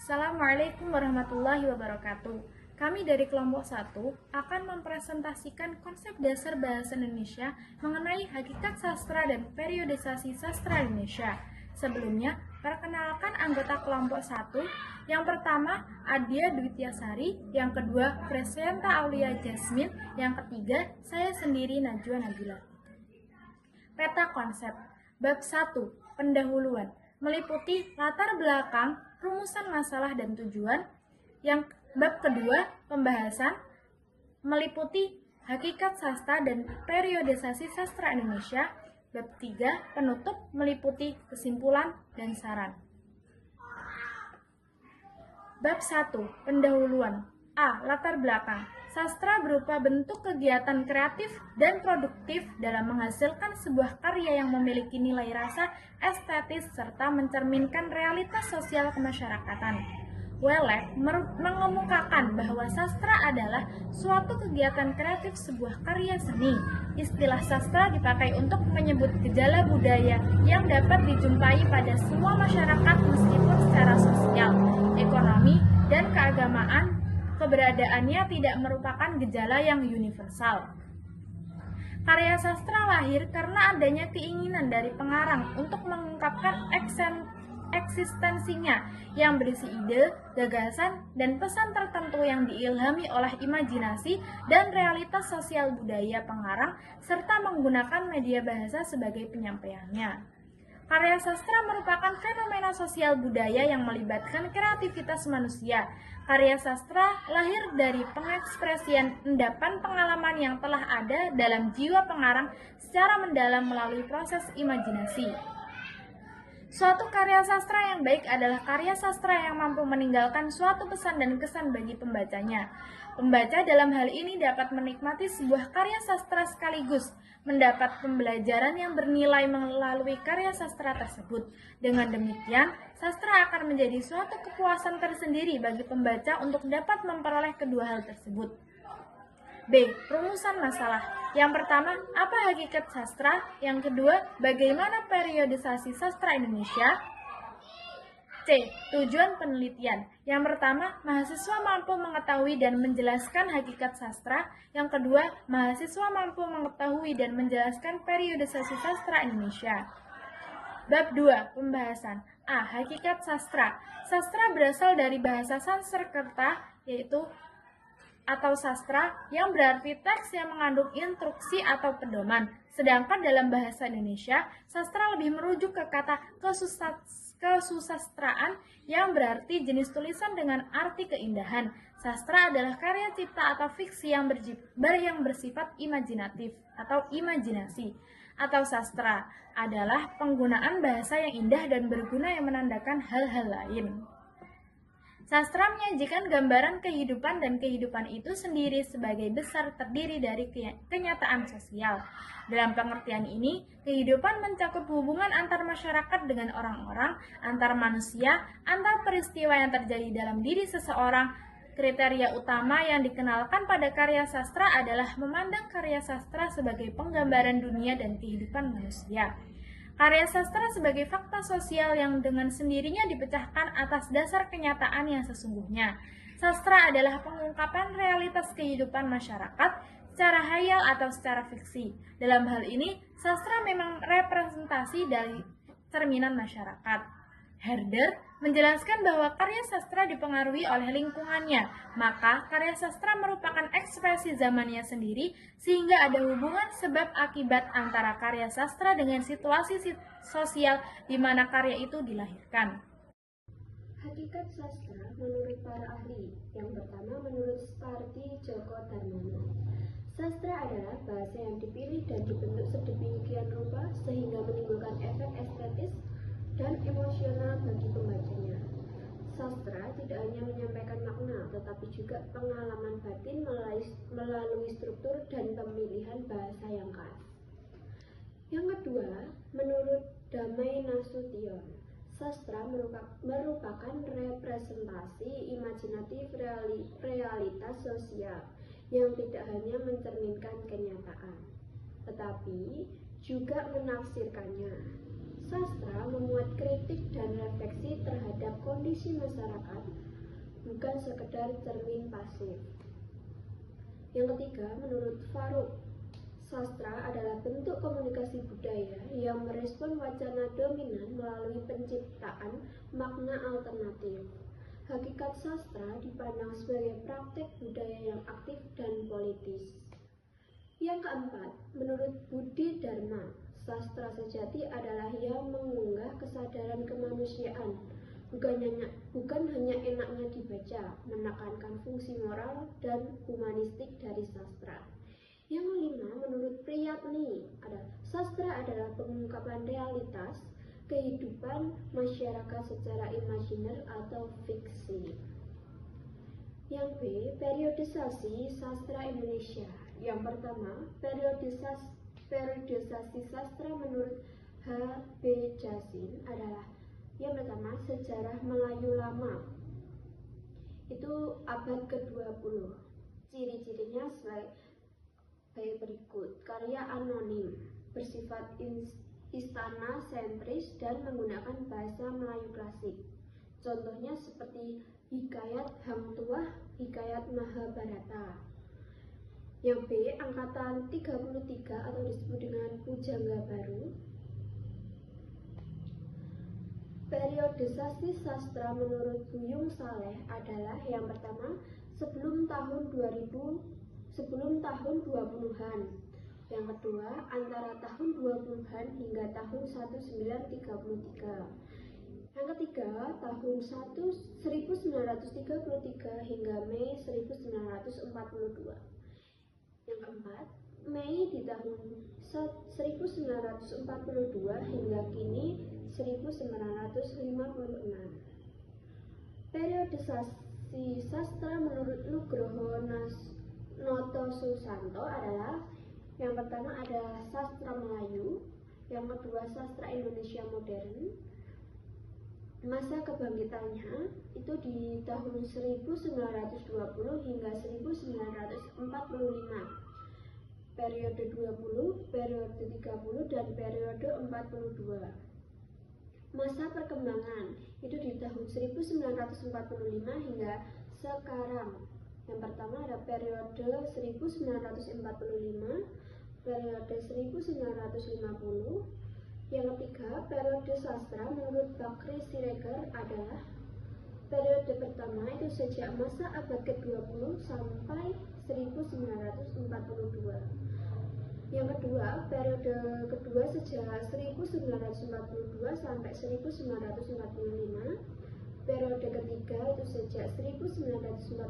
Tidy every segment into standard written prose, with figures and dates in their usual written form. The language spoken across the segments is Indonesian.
Assalamualaikum warahmatullahi wabarakatuh. Kami dari kelompok 1 akan mempresentasikan konsep dasar bahasa Indonesia mengenai hakikat sastra dan periodisasi sastra Indonesia. Sebelumnya, perkenalkan anggota kelompok 1. Yang pertama, Adia Dwitiasari. Yang kedua, Presenta Aulia Jasmine. Yang ketiga, saya sendiri Najwa Nabila. Peta konsep. Bab 1. Pendahuluan. Meliputi latar belakang, rumusan masalah dan tujuan. Yang bab kedua, pembahasan, meliputi hakikat sastra dan periodisasi sastra Indonesia. Bab 3, penutup, meliputi kesimpulan dan saran. Bab 1, pendahuluan. A. Latar belakang. Sastra berupa bentuk kegiatan kreatif dan produktif dalam menghasilkan sebuah karya yang memiliki nilai rasa estetis serta mencerminkan realitas sosial kemasyarakatan. Wellek mengemukakan bahwa sastra adalah suatu kegiatan kreatif sebuah karya seni. Istilah sastra dipakai untuk menyebut gejala budaya yang dapat dijumpai pada semua masyarakat meskipun secara sosial, ekonomi, dan keagamaan keberadaannya tidak merupakan gejala yang universal. Karya sastra lahir karena adanya keinginan dari pengarang untuk mengungkapkan eksistensinya yang berisi ide, gagasan, dan pesan tertentu yang diilhami oleh imajinasi dan realitas sosial budaya pengarang serta menggunakan media bahasa sebagai penyampaiannya. Karya sastra merupakan fenomena sosial budaya yang melibatkan kreativitas manusia. Karya sastra lahir dari pengekspresian endapan pengalaman yang telah ada dalam jiwa pengarang secara mendalam melalui proses imajinasi. Suatu karya sastra yang baik adalah karya sastra yang mampu meninggalkan suatu pesan dan kesan bagi pembacanya. Pembaca dalam hal ini dapat menikmati sebuah karya sastra sekaligus mendapat pembelajaran yang bernilai melalui karya sastra tersebut. Dengan demikian, sastra akan menjadi suatu kepuasan tersendiri bagi pembaca untuk dapat memperoleh kedua hal tersebut. B. Rumusan masalah. Yang pertama, apa hakikat sastra? Yang kedua, bagaimana periodisasi sastra Indonesia? C. Tujuan penelitian. Yang pertama, mahasiswa mampu mengetahui dan menjelaskan hakikat sastra. Yang kedua, mahasiswa mampu mengetahui dan menjelaskan periodisasi sastra Indonesia. Bab 2. Pembahasan. A. Hakikat sastra. Sastra berasal dari bahasa Sanskerta, yaitu atau sastra, yang berarti teks yang mengandung instruksi atau pedoman. Sedangkan dalam bahasa Indonesia, sastra lebih merujuk ke kata kesusastraan yang berarti jenis tulisan dengan arti keindahan. Sastra adalah karya cipta atau fiksi yang bersifat imajinatif atau imajinasi. Atau sastra adalah penggunaan bahasa yang indah dan berguna yang menandakan hal-hal lain. Sastra menyajikan gambaran kehidupan dan kehidupan itu sendiri sebagai besar terdiri dari kenyataan sosial. Dalam pengertian ini, kehidupan mencakup hubungan antar masyarakat dengan orang-orang, antar manusia, antar peristiwa yang terjadi dalam diri seseorang. Kriteria utama yang dikenalkan pada karya sastra adalah memandang karya sastra sebagai penggambaran dunia dan kehidupan manusia. Karya sastra sebagai fakta sosial yang dengan sendirinya dipecahkan atas dasar kenyataan yang sesungguhnya. Sastra adalah pengungkapan realitas kehidupan masyarakat secara hayal atau secara fiksi. Dalam hal ini, sastra memang representasi dari cerminan masyarakat. Herder menjelaskan bahwa karya sastra dipengaruhi oleh lingkungannya, maka karya sastra merupakan ekspresi zamannya sendiri, sehingga ada hubungan sebab akibat antara karya sastra dengan situasi sosial di mana karya itu dilahirkan. Hakikat sastra menurut para ahli. Yang pertama menurut Stardi Djoko Darmono. Sastra adalah bahasa yang dipilih dan dibentuk sedemikian rupa sehingga menimbulkan efek estetis dan emosional bagi pembacanya. Sastra tidak hanya menyampaikan makna, tetapi juga pengalaman batin melalui struktur dan pemilihan bahasa yang khas. Yang kedua, menurut Damai Nasution, sastra merupakan representasi imajinatif realitas sosial yang tidak hanya mencerminkan kenyataan, tetapi juga menafsirkannya. Sastra memuat kritik dan refleksi terhadap kondisi masyarakat, bukan sekedar cermin pasif. Yang ketiga, menurut Farouk, sastra adalah bentuk komunikasi budaya yang merespon wacana dominan melalui penciptaan makna alternatif. Hakikat sastra dipandang sebagai praktek budaya yang aktif dan politis. Yang keempat, menurut Budi Dharma, sastra sejati adalah yang mengunggah kesadaran kemanusiaan, bukan hanya enaknya dibaca, menekankan fungsi moral dan humanistik dari sastra. Yang kelima, menurut Priyatni, sastra adalah pengungkapan realitas kehidupan masyarakat secara imajiner atau fiksi. Yang B, periodisasi sastra Indonesia. Yang pertama, periodisasi sastra menurut H.B. Jasin adalah yang pertama, sejarah Melayu lama. Itu abad ke-20. Ciri-cirinya sebagai berikut. Karya anonim, bersifat istana sentris dan menggunakan bahasa Melayu klasik. Contohnya seperti Hikayat Hang Tuah, Hikayat Mahabharata. Yang B, angkatan 33 atau disebut dengan Pujangga Baru. Periodisasi sastra menurut Buyung Saleh adalah yang pertama, sebelum tahun 20-an. Yang kedua, antara tahun 20-an hingga tahun 1933. Yang ketiga, tahun 1933 hingga Mei 1942. Yang keempat, Mei di tahun 1942 hingga kini 1956. Periodisasi sastra menurut Nugroho Noto Susanto adalah yang pertama ada sastra Melayu, yang kedua sastra Indonesia modern. Masa kebangkitannya itu di tahun 1920 hingga 1945. Periode 20, periode 30, dan periode 42. Masa perkembangan itu di tahun 1945 hingga sekarang. Yang pertama ada periode 1945, periode 1950. Yang ketiga, periode sastra menurut Bakri Siregar adalah periode pertama itu sejak masa abad ke-20 sampai 1942. Yang kedua, periode kedua sejak 1942 sampai 1945. Periode ketiga itu sejak 1945,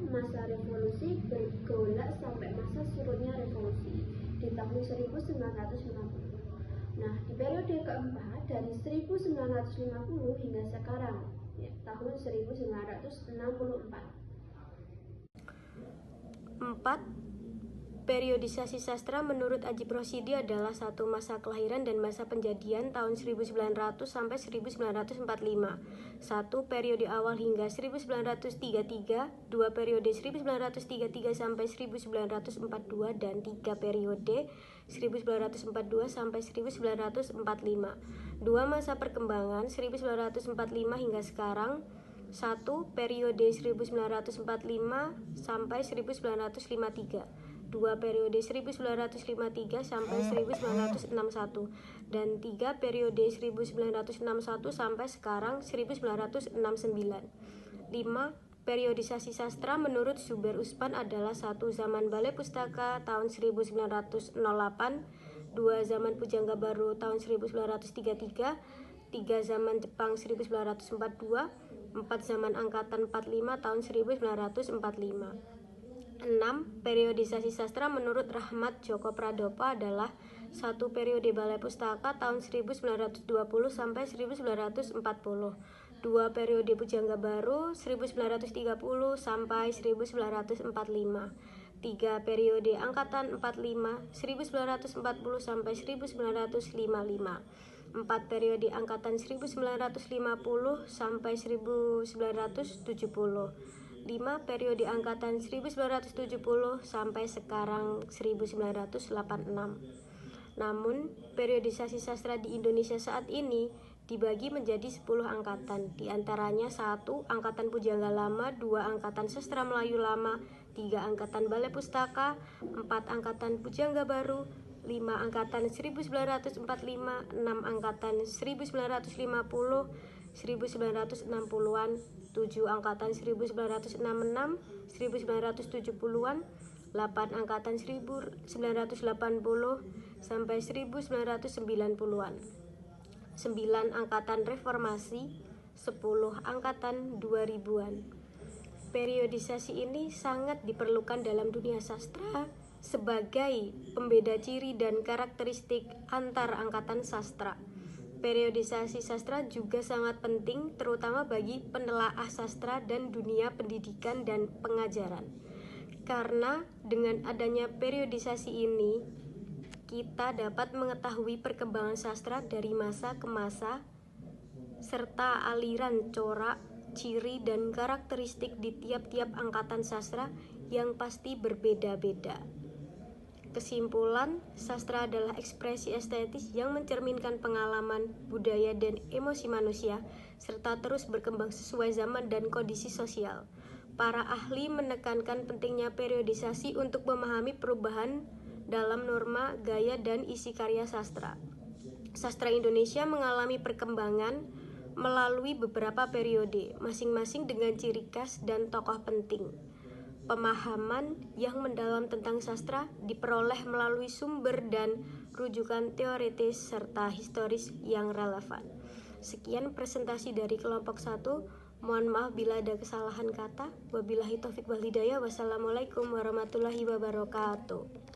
masa revolusi bergolak sampai masa surutnya revolusi di tahun 1950. Nah, di periode keempat dari 1950 hingga sekarang, tahun 1964. 4. Periodisasi sastra menurut Ajib Rosidi adalah satu, masa kelahiran dan masa penjadian tahun 1900 sampai 1945. 1. Periode awal hingga 1933, 2. Periode 1933 sampai 1942, dan 3. Periode 1942 sampai 1945. 2. Masa perkembangan 1945 hingga sekarang. 1. Periode 1945 sampai 1953. 2. Periode 1953 sampai 1961, dan 3. Periode 1961 sampai sekarang 1969. 5. Periodisasi sastra menurut Zubair Usman adalah 1. Zaman Balai Pustaka tahun 1908, 2. Zaman Pujangga Baru tahun 1933, 3. Zaman Jepang 1942, 4. Zaman Angkatan 45 tahun 1945. 6. Periodisasi sastra menurut Rahmat Joko Pradopo adalah 1. Periode Balai Pustaka tahun 1920 sampai 1940, 2. Periode Pujangga Baru 1930 sampai 1945, 3. Periode Angkatan 45 1940 sampai 1955, 4. Periode Angkatan 1950 sampai 1970, 5. Periode Angkatan 1970 sampai sekarang 1986. Namun, periodisasi sastra di Indonesia saat ini dibagi menjadi 10 angkatan, di antaranya 1 Angkatan Pujangga Lama, 2 Angkatan Sastra Melayu Lama, 3 Angkatan Balai Pustaka, 4 Angkatan Pujangga Baru, 5 Angkatan 1945, 6 Angkatan 1950, 1960-an, 7 Angkatan 1966, 1970-an, 8 Angkatan 1980 sampai 1990-an, 9 Angkatan Reformasi, 10 Angkatan 2000-an. Periodisasi ini sangat diperlukan dalam dunia sastra sebagai pembeda ciri dan karakteristik antar angkatan sastra. Periodisasi sastra juga sangat penting terutama bagi penelaah sastra dan dunia pendidikan dan pengajaran. Karena dengan adanya periodisasi ini, kita dapat mengetahui perkembangan sastra dari masa ke masa, serta aliran corak, ciri, dan karakteristik di tiap-tiap angkatan sastra yang pasti berbeda-beda. Kesimpulan, sastra adalah ekspresi estetis yang mencerminkan pengalaman, budaya, dan emosi manusia, serta terus berkembang sesuai zaman dan kondisi sosial. Para ahli menekankan pentingnya periodisasi untuk memahami perubahan dalam norma, gaya, dan isi karya sastra. Sastra Indonesia mengalami perkembangan melalui beberapa periode, masing-masing dengan ciri khas dan tokoh penting. Pemahaman yang mendalam tentang sastra diperoleh melalui sumber dan rujukan teoritis serta historis yang relevan. Sekian presentasi dari kelompok 1. Mohon maaf bila ada kesalahan kata. Wabillahi taufik wal hidayah. Wassalamualaikum warahmatullahi wabarakatuh.